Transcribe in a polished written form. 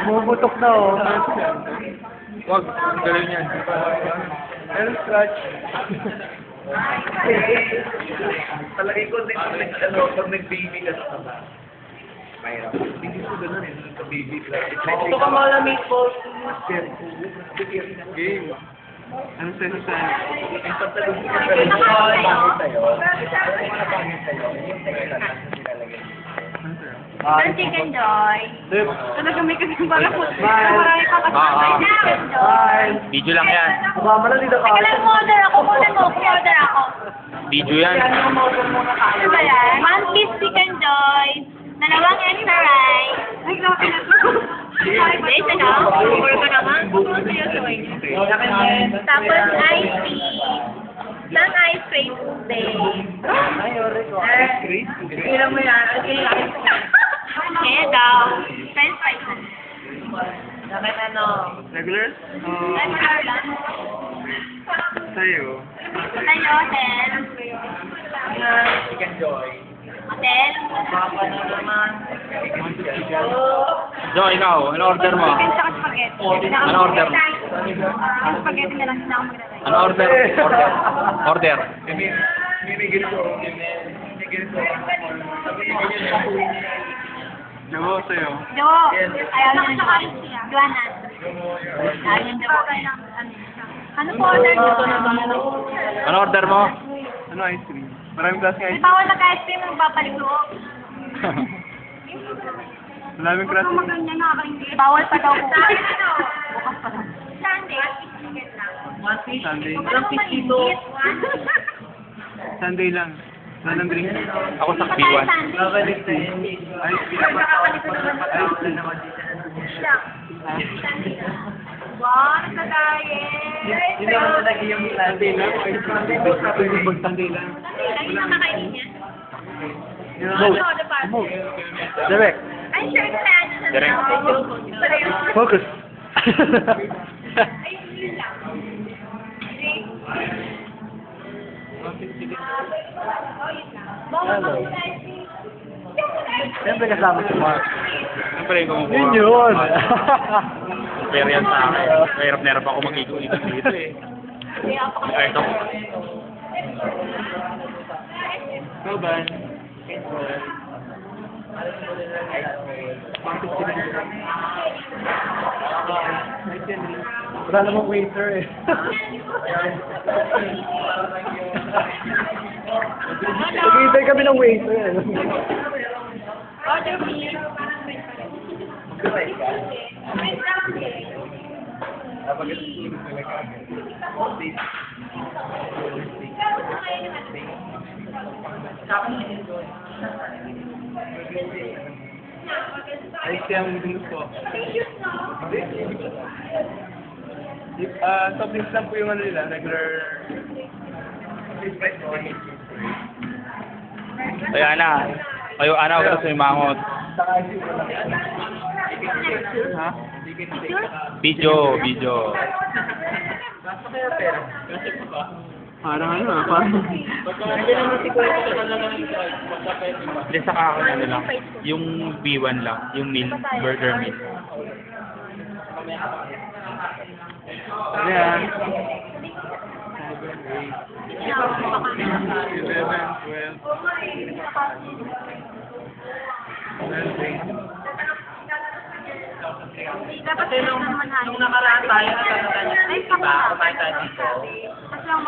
Bumubutok na oh. Wag, galing yan. Meron scratch. Palagay ko din pag nag-baby ka sa taba. Mayroon. Hindi ko gano'n eh. Nagka-baby ka. Ito ka malamig po. Game. Ano sa'yo sa... Yung pagtalog ko ka rin. Bakit tayo? Bakit tayo? Yung tayo lang nilalagay. Ang chicken joy. Sip. Talaga may kasi para po. Bye. Marami pa kasi. Chicken joy. Bye. Video lang yan. Sumama na dito ka. Teka lang, order ako. Order ako. Video yan. Ano ba yan? One piece chicken joy. Dalawang extra rice. Ay, grabe na to. Guys, ano? Order ko naman. Tapos ice tea. Isang ice cream tubig. Ay, ore ko. Ilan mo yan? Kaya daw. French fries. Bakit ano? Regular? Regular lang. Sa'yo. Tayo, hotel. Chicken joy. Hotel. Papa na naman. Jo, ikaw, ano order mo? Chicken tsaka spaghetti. Ano order? Ang spaghetti na lang sila ako maglalagay. Ano order? Order. Minigil ko. Minigil ko. Jo, sa'yo. Jo, ayaw niya ng Joanna. Ayaw niya Jo. Ano po order niyo? Ano order mo? Ano ice cream? Maraming klaseng May bawal na ice cream ang papaliko. Maraming Ano maganda na hindi. Bawal pa daw po. Bukas pa daw. Sunday. Sunday. Walang pisito. Sunday lang. Wala ng drink. Ako sa B1. Nakakalit na yun. Ice cream. Wow, nagkakaye. Hindi naman talaga yung Sunday lang. Sunday lang. Sunday lang yung nakakainin niya. Move. Move. Direct. Ay, sure ka. Direct. Focus. Ay, yun lang. Hello. Siyempre kasama si Mark. Siyempre yung kumukuha. Yun yun. Experience sa akin. Mahirap na hirap ako mag-ikot-ikot dito eh. Ay, ito. Bye-bye. Wala namang waiter eh. Nag-iintay kami ng waiter eh. Order me. Ay, siyang drinks po. Soft drinks lang po yung ano nila, regular... Kaya na. Kayo, ana, ako sa imangot. Ha? Video, video. Parang ano ah, parang... Hindi sa kakin ano lang. Yung B1 lang. Yung meal. Burger meal. Ano yan? 11, 12... Dapat nung nakaraan tayo, ay, kapag. Kasi yung